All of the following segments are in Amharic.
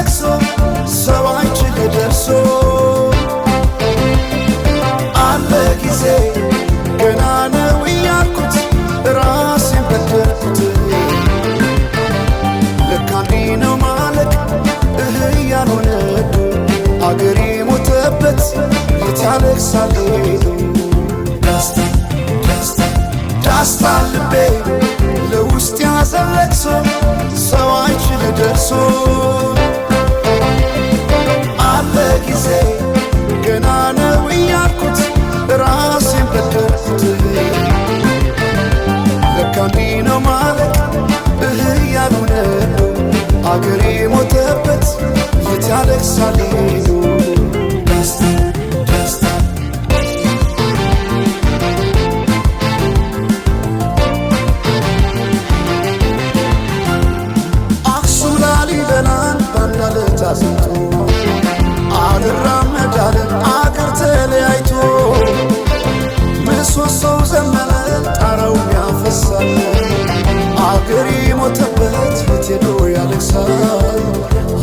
ለቅሶ ሰው አይችል ደርሶ አለ ጊዜ ገና ነው እያልኩት ራሴን በደልኩት ለካ እንዲህ ነው ማለቅ ያልሆነ አገሬ ሞተበት የት ያለቅሳል ዳስታ ልቤ ለውስጥ ያዘን ለቅሶ ሰው አይችል ደርሶ አለ ጊዜ ገና ነው እያልኩት ራሴን በደልኩት ለካ እንዲህ ነው ማለቅ ያልሆነ አገሬ ሞተበት የት ያለቅሳል አስንቶ አልራመዳለ አገር ተለያይቶ ምሰሶው ዘመነ ጣራው ያፈሳል አገሬ ሞተበት የት ሄዶ ያለቅሳል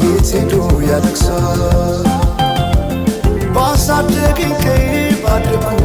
የት ሄዶ ያለቅሳል ባሳደገኝ ቀይ ባደኩ